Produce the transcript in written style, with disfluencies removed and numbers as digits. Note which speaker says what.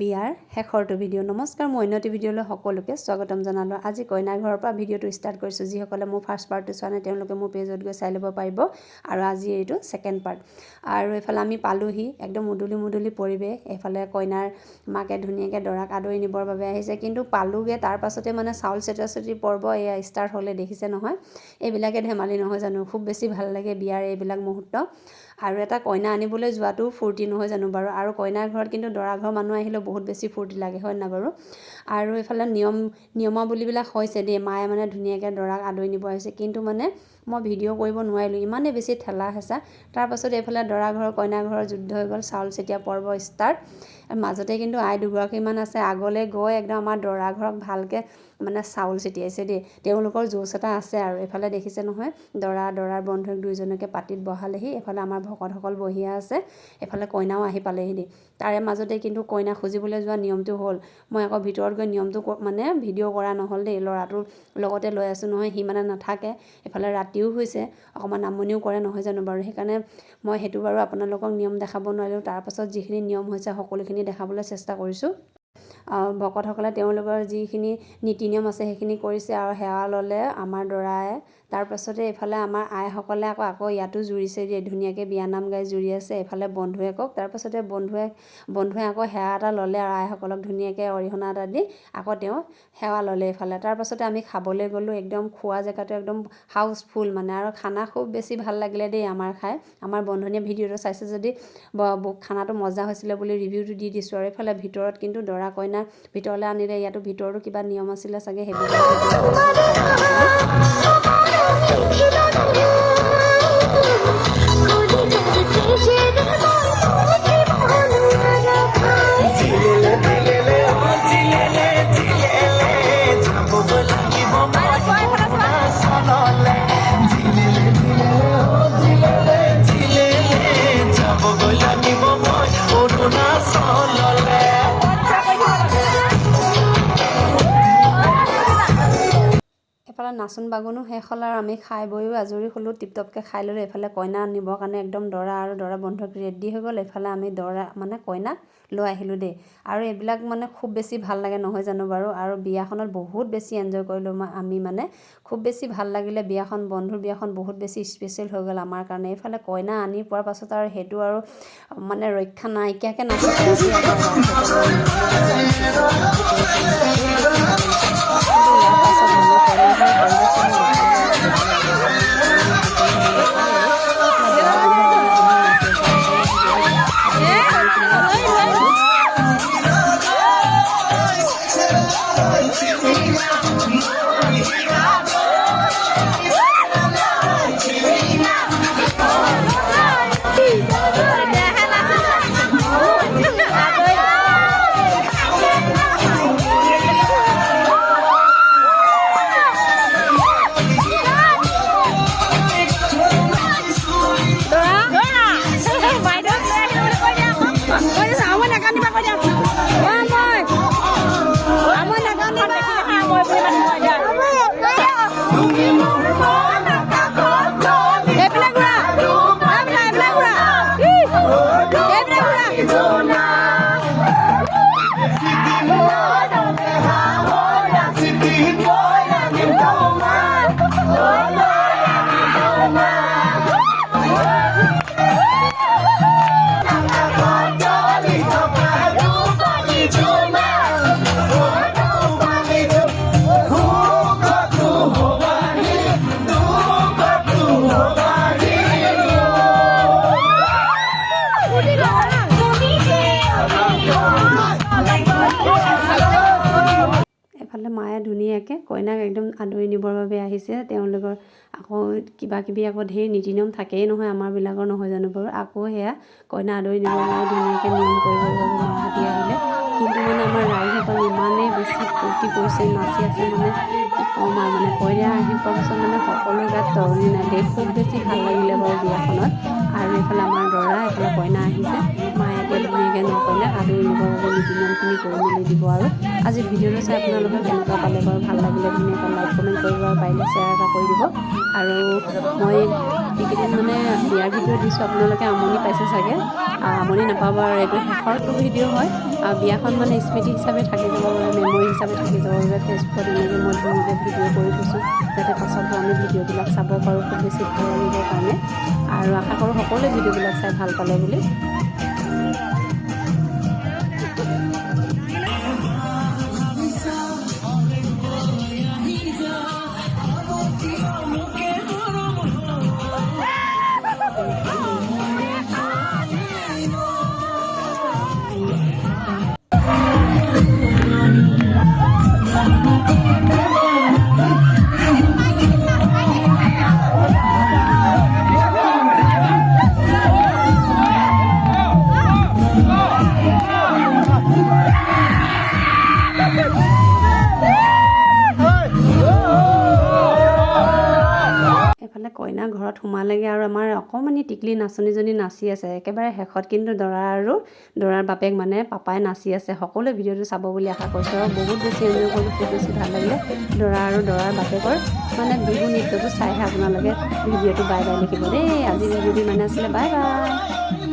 Speaker 1: বিয়াৰ শেষৰটো ভিডিঅ'। নমস্কাৰ, মই অন্যটি ভিডিঅ'লৈ সকলোকে স্বাগতম জনালোঁ। আজি কইনাৰ ঘৰৰ পৰা ভিডিঅ'টো ষ্টাৰ্ট কৰিছোঁ। যিসকলে মোৰ ফাৰ্ষ্ট পাৰ্টটো চোৱা নাই তেওঁলোকে মোৰ পেজত গৈ চাই ল'ব পাৰিব। আৰু আজি এইটো ছেকেণ্ড পাৰ্ট। আৰু এইফালে আমি পালোহি, একদম মুদলি পৰিৱেশ। এইফালে কইনাৰ মাকে ধুনীয়াকৈ দৰাক আদৰি নিবৰ বাবে আহিছে, কিন্তু পালোগৈ তাৰ পাছতে মানে চাউল চেটাচেটি পৰ্ব এয়া ষ্টাৰ্ট হ'লে, দেখিছে নহয়। এইবিলাকে ধেমালি নহয় জানো, খুব বেছি ভাল লাগে বিয়াৰ এইবিলাক মুহূৰ্ত। আৰু এটা কইনা আনিবলৈ যোৱাটো ফূৰ্তি নহয় জানো বাৰু। আৰু কইনাৰ ঘৰত কিন্তু দৰা ঘৰৰ মানুহ আহিলে বহুত বেছি ফূৰ্তি লাগে, হয় নাই বাৰু। আৰু এইফালে নিয়মাৱলীবিলাক হৈছে দেই, মায়ে মানে ধুনীয়াকৈ দৰাক আদৰি নিব আহিছে, কিন্তু মানে মই ভিডিঅ' কৰিব নোৱাৰিলোঁ, ইমানেই বেছি ঠেলা হেঁচা। তাৰপাছত এইফালে দৰা ঘৰৰ কইনা ঘৰৰ যুদ্ধ হৈ গ'ল, চাউল চেতিয়া পৰ্ব ষ্টাৰ্ট। মাজতে কিন্তু আই দুগৰাকীমান আছে, আগলৈ গৈ একদম আমাৰ দৰা ঘৰক ভালকৈ মানে চাউল ছিটিয়াইছে দেই। তেওঁলোকৰ জোচ এটা আছে। আৰু এইফালে দেখিছে নহয়, দৰাৰ বন্ধুক দুইজনকে পাতিত বহালেহি। এইফালে আমাৰ ভকতসকল বহিয়া আছে, এইফালে কইনাও আহি পালেহি দেই। তাৰে মাজতে কিন্তু কইনা খুজিবলৈ যোৱা নিয়মটো হ'ল। মই আকৌ ভিতৰত গৈ নিয়মটো মানে ভিডিঅ' কৰা নহ'ল দেই, ল'ৰাটোৰ লগতে লৈ আছোঁ নহয়, সি মানে নাথাকে। এইফালে ৰাতিও হৈছে, অকণমান আমনিও কৰে নহয় জানো বাৰু। সেইকাৰণে মই সেইটো বাৰু আপোনালোকক নিয়ম দেখাব নোৱাৰিলোঁ। তাৰপাছত যিখিনি নিয়ম হৈছে সকলোখিনি দেখাবলৈ চেষ্টা কৰিছোঁ। ভকতসকলে তেওঁলোকৰ যিখিনি নীতি নিয়ম আছে সেইখিনি কৰিছে আৰু সেৱা ল'লে আমাৰ দৰাই। তাৰপাছতে এইফালে আমাৰ আইসকলে আকৌ ইয়াতো জুৰিছে দিয়ে, ধুনীয়াকৈ বিয়ানাম গাই জুৰি আছে। এইফালে বন্ধুৱে কওক, তাৰপাছতে বন্ধুৱে আকৌ সেৱা এটা ল'লে আৰু আইসকলক ধুনীয়াকৈ অৰিহণা এটা দি আকৌ তেওঁ সেৱা ল'লে এইফালে। তাৰপাছতে আমি খাবলৈ গ'লোঁ, একদম খোৱা জেগাটো একদম হাউচফুল মানে। আৰু খানা খুব বেছি ভাল লাগিলে দেই আমাৰ খাই। আমাৰ বন্ধনীয়ে ভিডিঅ'টো চাইছে যদি খানাটো মজা হৈছিলে বুলি ৰিভিউটো দি দিছোঁ। আৰু এইফালে ভিতৰত কিন্তু দৰা কইনা ভিতৰলৈ আনিলে, ইয়াতো ভিতৰতো কিবা নিয়ম আছিলে চাগে, সেইবিলাক ভিডিঅ' এইফালে নাচোন বাগুনো শেষ হ'ল আৰু আমি খাই বৈও আজৰি হ'লোঁ, টিপটপকৈ খাই ল'লোঁ। এইফালে কইনা নিবৰ কাৰণে একদম দৰা আৰু দৰা বন্ধুক ৰেডি হৈ গ'ল। এইফালে আমি দৰা মানে কইনাক লৈ আহিলোঁ দেই। আৰু এইবিলাক মানে খুব বেছি ভাল লাগে নহয় জানো বাৰু। আৰু বিয়াখনত বহুত বেছি এনজয় কৰিলোঁ আমি, মানে খুব বেছি ভাল লাগিলে বিয়াখন। বন্ধুৰ বিয়াখন বহুত বেছি স্পেচিয়েল হৈ গ'ল আমাৰ কাৰণে। এইফালে কইনা আনি পোৱাৰ পাছত আৰু সেইটো আৰু মানে ৰক্ষা নাইকিয়াকৈ নাচিছে আৰু দেই আমাৰ ৰাইজসকলে মিলি নাচিছে। কিন্তু ইয়াৰ পাছত মানে কইনাঘৰৰ পৰিৱেশটো মই দেখাবলৈ অলপ বেয়া লাগিলে, কাৰণ কইনা সকলো ধৰণৰ নাপালেগৈ। দৰা বন্ধু মানে বহি নাচি আছে, সেইকাৰণে ভিডিঅ'টো চাবলৈ আমি কিমান চেষ্টা কৰিলোঁ। এইফালে মায়ে ধুনীয়াকৈ কইনাক একদম আদৰি নিবৰ বাবে আহিছে। তেওঁলোকৰ আকৌ কিবাকিবি আকৌ ঢেৰ নীতি নিয়ম থাকেই নহয়, আমাৰবিলাকৰ নহয় জানো বাৰু। আকৌ সেয়া কইনা আদৰি নিবৰ বাবে ধুনীয়াকৈ নিয়ম কৰিবৰ বাবে মাহঁতি আহিলে। কিন্তু মানে আমাৰ ৰাইজসকল ইমানেই বেছি ফূৰ্তি কৰিছে, নাচি আছে, মানে কি ক'ম আৰু। মানে কইনা আহি পোৱাৰ পাছত মানে সকলো গাত তৰণি নাই দেই, খুব বেছি ভাল লাগিলে বাৰু বিয়াখনত। আৰু এইফালে আমাৰ দৰা, এইফালে কইনা আহিছে। মায়ে এতিয়া ধুনীয়াকৈ লাগে ন কইনাক আদৰি নিবৰ বাবে নীতি নিয়মখিনি কৰি মেলি দিব। আৰু আজি ভিডিঅ'টো চাই আপোনালোকে কেনেকুৱা পালে বাৰু, ভাল লাগিলে ধুনীয়াকৈ লাইক কমেণ্ট কৰিব আৰু পাৰিলে শ্বেয়াৰ এটা কৰি দিব। আৰু মই এইকেইদিন মানে বিয়াৰ ভিডিঅ' দিছোঁ, আপোনালোকে আমনি পাইছে চাগে, আমনি নাপাব। আৰু এইটো শেষৰটো ভিডিঅ' হয়, বিয়াখন মানে স্মৃতি হিচাপে থাকি যাবৰ বাবে, মেমৰি হিচাপে থাকি যাবৰ বাবে ফেচবুকত এনেকৈ মই ধুনীয়াকৈ ভিডিঅ' কৰি থৈছোঁ, যাতে পাছতো আমি ভিডিঅ'বিলাক চাব পাৰোঁ খুব বেছি ভাল লাগিবৰ কাৰণে। আৰু আশা কৰোঁ সকলোৱে ভিডিঅ'বিলাক চাই ভাল পালে বুলি। এফালে কইনা ঘৰত সোমালেগৈ আৰু আমাৰ অকণমানি টিকলি নাচনীজনী নাচি আছে একেবাৰে শেষত। কিন্তু দৰা আৰু দৰাৰ বাপেক মানে পাপাই নাচি আছে। সকলোৱে ভিডিঅ'টো চাব বুলি আশা কৰিছোঁ আৰু বহুত বেছি এনজয় কৰিলোঁ, খুব বেছি ভাল লাগিলে। দৰা আৰু দৰাৰ বাপেকৰ মানে বিহু নৃত্যটো চাইহে আপোনালোকে ভিডিঅ'টো বাই বাই লিখিব দেই। আজি ভিডিঅ'টো ইমানে আছিলে, বাই বাই।